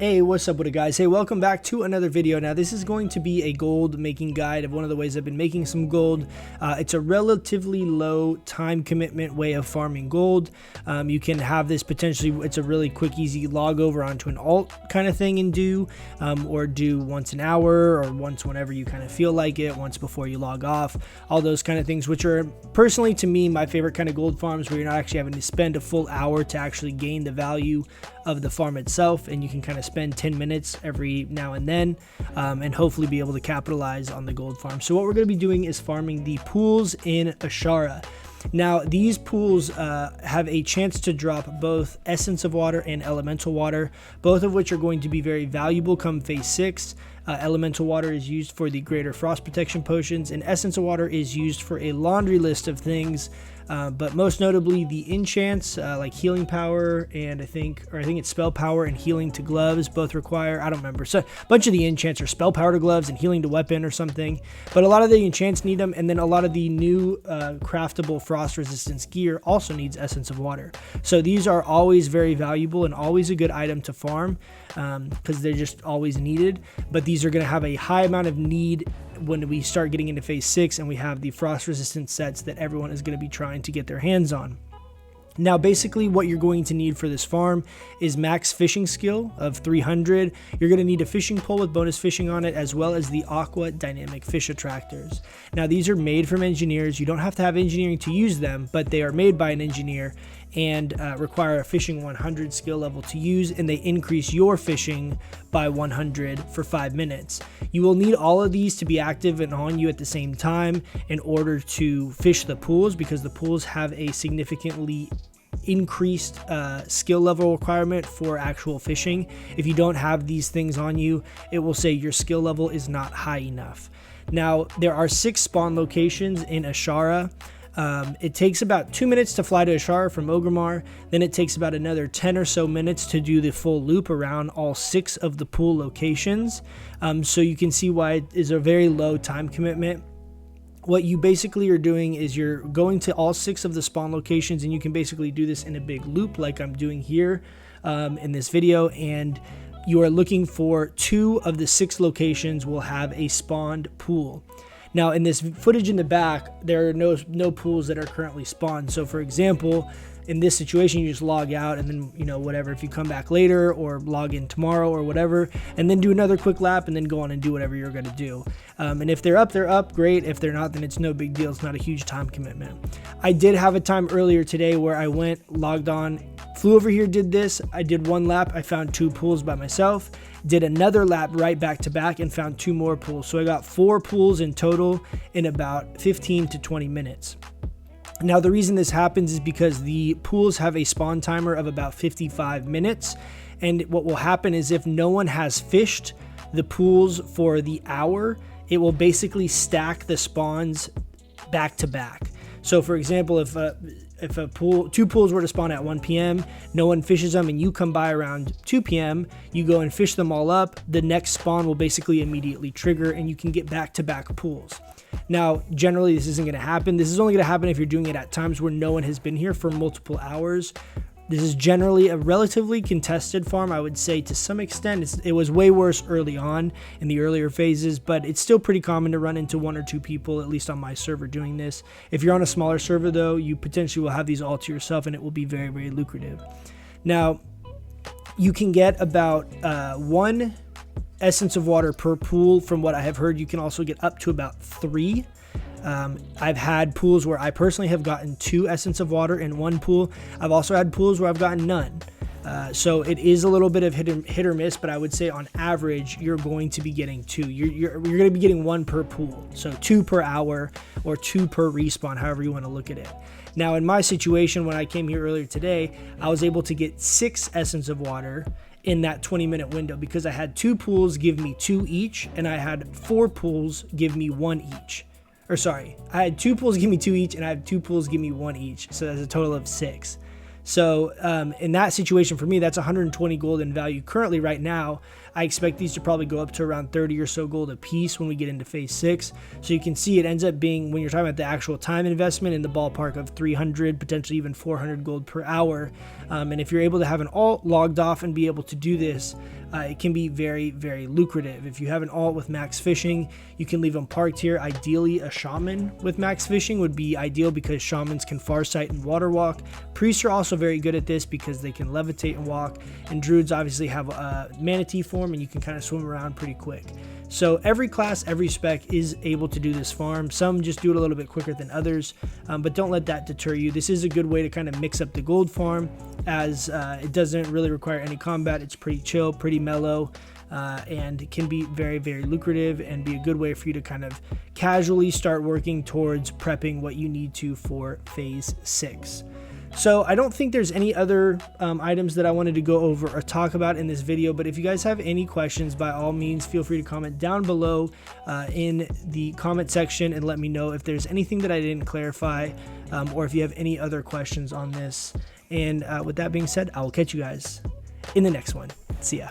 Hey, what's up with it, guys? Hey, welcome back to another video. Now, this is going to be a gold making guide of one of the ways I've been making some gold. It's a relatively low time commitment way of farming gold. You can have this potentially, it's a really quick, easy log over onto an alt kind of thing and do, or do once an hour or once whenever you kind of feel like it, once before you log off, all those kind of things, which are personally to me my favorite kind of gold farms, where you're not actually having to spend a full hour to actually gain the value of the farm itself, and you can kind of spend 10 minutes every now and then and hopefully be able to capitalize on the gold farm. So what we're going to be doing is farming the pools in Azshara. Now, these pools have a chance to drop both Essence of Water and Elemental Water, both of which are going to be very valuable come Phase 6. Elemental Water is used for the greater frost protection potions, and Essence of Water is used for a laundry list of things, but most notably the enchants like healing power, and I think it's spell power and healing to gloves both require, I don't remember, so a bunch of the enchants are spell power to gloves and healing to weapon or something, but a lot of the enchants need them, and then a lot of the new craftable frost resistance gear also needs Essence of Water. So these are always very valuable and always a good item to farm because they're just always needed, but these are going to have a high amount of need when we start getting into Phase 6 and we have the frost resistant sets that everyone is going to be trying to get their hands on. Now, basically what you're going to need for this farm is max fishing skill of 300. You're going to need a fishing pole with bonus fishing on it, as well as the aqua dynamic fish attractors. Now, these are made from engineers. You don't have to have engineering to use them, but they are made by an engineer and require a fishing 100 skill level to use, and they increase your fishing by 100 for 5 minutes. You will need all of these to be active and on you at the same time in order to fish the pools, because the pools have a significantly increased skill level requirement for actual fishing. If you don't have these things on you, it will say your skill level is not high enough. Now, there are 6 spawn locations in Azshara. It takes about 2 minutes to fly to Azshara from Orgrimmar. Then it takes about another 10 or so minutes to do the full loop around all 6 of the pool locations. So you can see why it is a very low time commitment. What you basically are doing is you're going to all 6 of the spawn locations, and you can basically do this in a big loop like I'm doing here in this video, and you are looking for 2 of the 6 locations will have a spawned pool. Now, in this footage in the back, there are no pools that are currently spawned. So, for example, in this situation, you just log out and then, you know, whatever, if you come back later or log in tomorrow or whatever, and then do another quick lap and then go on and do whatever you're going to do. And if they're up, great. If they're not, then it's no big deal. It's not a huge time commitment. I did have a time earlier today where I went, logged on, flew over here, did this. I did 1 lap. I found 2 pools by myself. Did another lap right back to back and found 2 more pools. So I got 4 pools in total in about 15 to 20 minutes. Now, the reason this happens is because the pools have a spawn timer of about 55 minutes. And what will happen is if no one has fished the pools for the hour, it will basically stack the spawns back to back. So, for example, if 2 pools were to spawn at 1 p.m., no one fishes them, and you come by around 2 p.m., you go and fish them all up, the next spawn will basically immediately trigger, and you can get back-to-back pools. Now, generally, this isn't going to happen. This is only going to happen if you're doing it at times where no one has been here for multiple hours. This is generally a relatively contested farm, I would say, to some extent. It was way worse early on in the earlier phases, but it's still pretty common to run into 1 or 2 people, at least on my server, doing this. If you're on a smaller server, though, you potentially will have these all to yourself, and it will be very, very lucrative. Now, you can get about 1 Essence of Water per pool. From what I have heard, you can also get up to about 3. I've had pools where I personally have gotten 2 Essence of Water in 1 pool. I've also had pools where I've gotten none. So it is a little bit of hit or miss, but I would say on average, you're going to be getting 2. You're going to be getting 1 per pool. So 2 per hour or 2 per respawn, however you want to look at it. Now, in my situation, when I came here earlier today, I was able to get 6 Essence of Water in that 20-minute window because I had 2 pools give me 2 each, and I had 4 pools give me 1 each. Or sorry, I had 2 pools give me 2 each, and I had 2 pools give me 1 each. So that's a total of 6. So in that situation for me, that's 120 gold in value. Currently right now, I expect these to probably go up to around 30 or so gold a piece when we get into Phase 6. So you can see it ends up being, when you're talking about the actual time investment, in the ballpark of 300, potentially even 400 gold per hour. And if you're able to have an alt logged off and be able to do this, it can be very, very lucrative. If you have an alt with max fishing, you can leave them parked here. Ideally, a shaman with max fishing would be ideal because shamans can farsight and water walk. Priests are also very good at this because they can levitate and walk, and druids obviously have a manatee form and you can kind of swim around pretty quick. So every class, every spec is able to do this farm. Some just do it a little bit quicker than others, but don't let that deter you. This is a good way to kind of mix up the gold farm, as it doesn't really require any combat. It's pretty chill, pretty mellow, and can be very, very lucrative and be a good way for you to kind of casually start working towards prepping what you need to for phase 6. So I don't think there's any other items that I wanted to go over or talk about in this video, but if you guys have any questions, by all means, feel free to comment down below in the comment section and let me know if there's anything that I didn't clarify, or if you have any other questions on this. And with that being said, I will catch you guys in the next one. See ya.